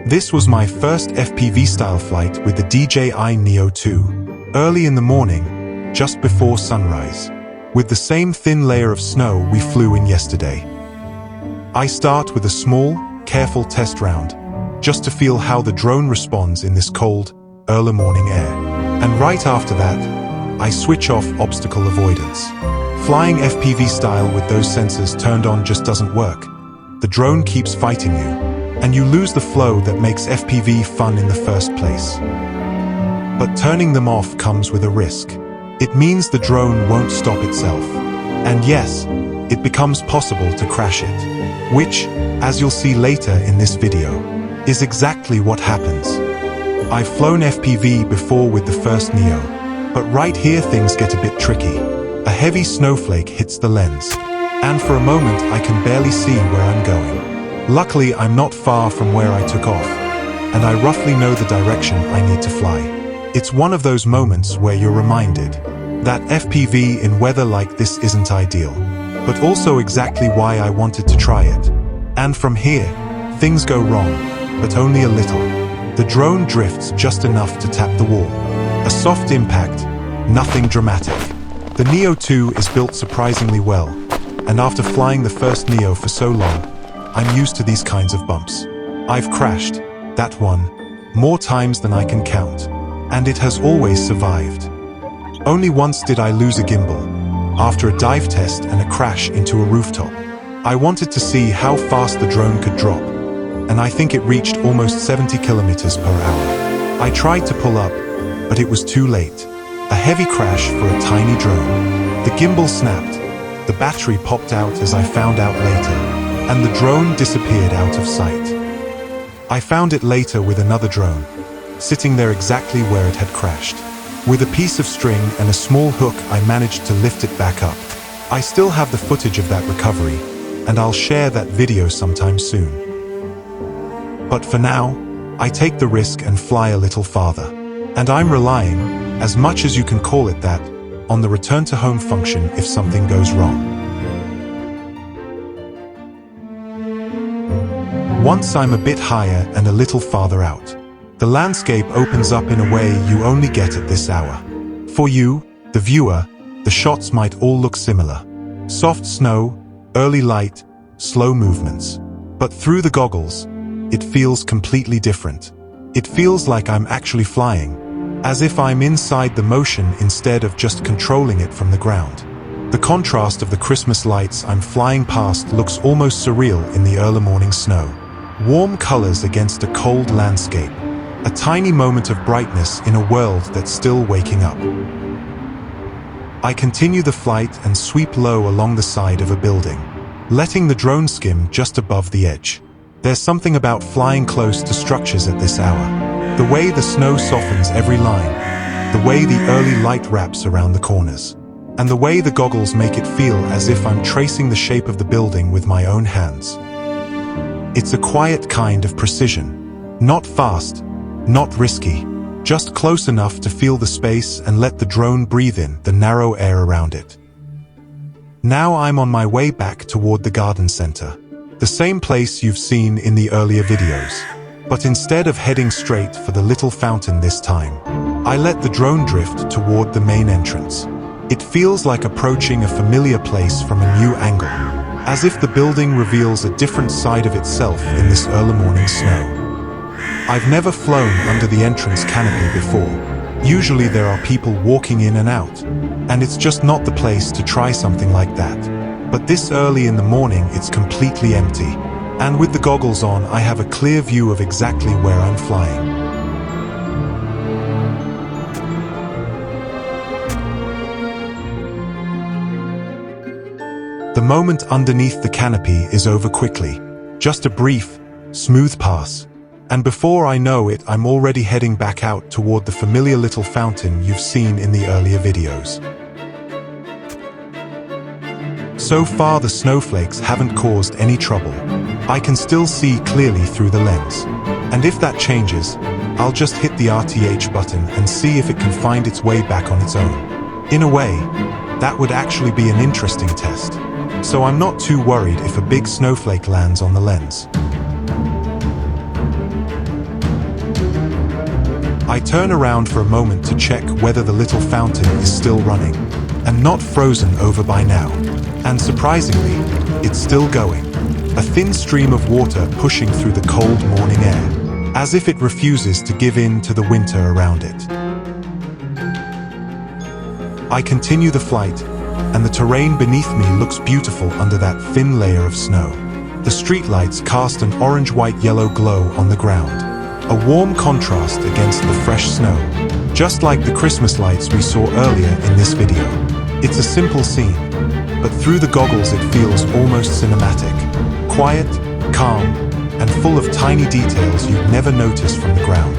This was my first FPV-style flight with the DJI Neo 2. Early in the morning, just before sunrise, with the same thin layer of snow we flew in yesterday. I start with a small, careful test round, just to feel how the drone responds in this cold, early morning air. And right after that, I switch off obstacle avoidance. Flying FPV style with those sensors turned on just doesn't work. The drone keeps fighting you, and you lose the flow that makes FPV fun in the first place. But turning them off comes with a risk. It means the drone won't stop itself. And yes, it becomes possible to crash it, which, as you'll see later in this video, is exactly what happens. I've flown FPV before with the first Neo, but right here things get a bit tricky. A heavy snowflake hits the lens, and for a moment I can barely see where I'm going. Luckily, I'm not far from where I took off, and I roughly know the direction I need to fly. It's one of those moments where you're reminded that FPV in weather like this isn't ideal, but also exactly why I wanted to try it. And from here, things go wrong, but only a little. The drone drifts just enough to tap the wall. A soft impact, nothing dramatic. The Neo 2 is built surprisingly well, and after flying the first Neo for so long, I'm used to these kinds of bumps. I've crashed, that one, more times than I can count, and it has always survived. Only once did I lose a gimbal, after a dive test and a crash into a rooftop. I wanted to see how fast the drone could drop, and I think it reached almost 70 kilometers per hour. I tried to pull up, but it was too late. A heavy crash for a tiny drone. The gimbal snapped, the battery popped out as I found out later, and the drone disappeared out of sight. I found it later with another drone, sitting there exactly where it had crashed. With a piece of string and a small hook, I managed to lift it back up. I still have the footage of that recovery, and I'll share that video sometime soon. But for now, I take the risk and fly a little farther. And I'm relying, as much as you can call it that, on the return to home function if something goes wrong. Once I'm a bit higher and a little farther out, the landscape opens up in a way you only get at this hour. For you, the viewer, the shots might all look similar. Soft snow, early light, slow movements. But through the goggles, it feels completely different. It feels like I'm actually flying, as if I'm inside the motion instead of just controlling it from the ground. The contrast of the Christmas lights I'm flying past looks almost surreal in the early morning snow. Warm colors against a cold landscape. A tiny moment of brightness in a world that's still waking up. I continue the flight and sweep low along the side of a building, letting the drone skim just above the edge. There's something about flying close to structures at this hour. The way the snow softens every line, the way the early light wraps around the corners, and the way the goggles make it feel as if I'm tracing the shape of the building with my own hands. It's a quiet kind of precision. Not fast, not risky, just close enough to feel the space and let the drone breathe in the narrow air around it. Now I'm on my way back toward the garden center, the same place you've seen in the earlier videos. But instead of heading straight for the little fountain this time, I let the drone drift toward the main entrance. It feels like approaching a familiar place from a new angle, as if the building reveals a different side of itself in this early morning snow. I've never flown under the entrance canopy before. Usually there are people walking in and out, and it's just not the place to try something like that. But this early in the morning, it's completely empty. And with the goggles on, I have a clear view of exactly where I'm flying. The moment underneath the canopy is over quickly. Just a brief, smooth pass. And before I know it, I'm already heading back out toward the familiar little fountain you've seen in the earlier videos. So far, the snowflakes haven't caused any trouble. I can still see clearly through the lens. And if that changes, I'll just hit the RTH button and see if it can find its way back on its own. In a way, that would actually be an interesting test. So I'm not too worried if a big snowflake lands on the lens. I turn around for a moment to check whether the little fountain is still running and not frozen over by now. And surprisingly, it's still going. A thin stream of water pushing through the cold morning air, as if it refuses to give in to the winter around it. I continue the flight, and the terrain beneath me looks beautiful under that thin layer of snow. The streetlights cast an orange-white-yellow glow on the ground, a warm contrast against the fresh snow, just like the Christmas lights we saw earlier in this video. It's a simple scene, but through the goggles it feels almost cinematic, quiet, calm, and full of tiny details you'd never notice from the ground.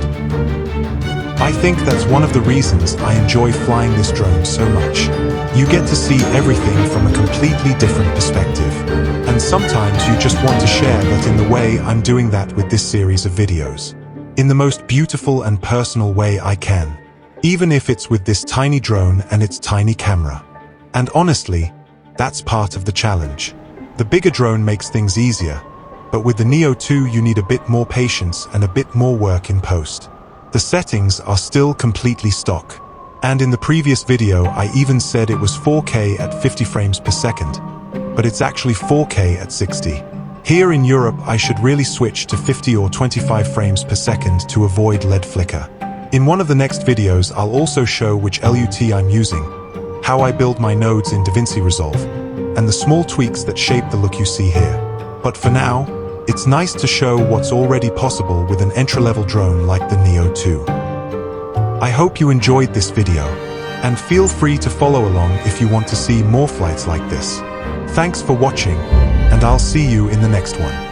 I think that's one of the reasons I enjoy flying this drone so much. You get to see everything from a completely different perspective. And sometimes you just want to share that in the way I'm doing that with this series of videos. In the most beautiful and personal way I can. Even if it's with this tiny drone and its tiny camera. And honestly, that's part of the challenge. The bigger drone makes things easier, but with the Neo 2 you need a bit more patience and a bit more work in post. The settings are still completely stock. And in the previous video I even said it was 4K at 50 frames per second, but it's actually 4K at 60. Here in Europe I should really switch to 50 or 25 frames per second to avoid LED flicker. In one of the next videos I'll also show which LUT I'm using, how I build my nodes in DaVinci Resolve, and the small tweaks that shape the look you see here. But for now, it's nice to show what's already possible with an entry-level drone like the Neo 2. I hope you enjoyed this video, and feel free to follow along if you want to see more flights like this. Thanks for watching, and I'll see you in the next one.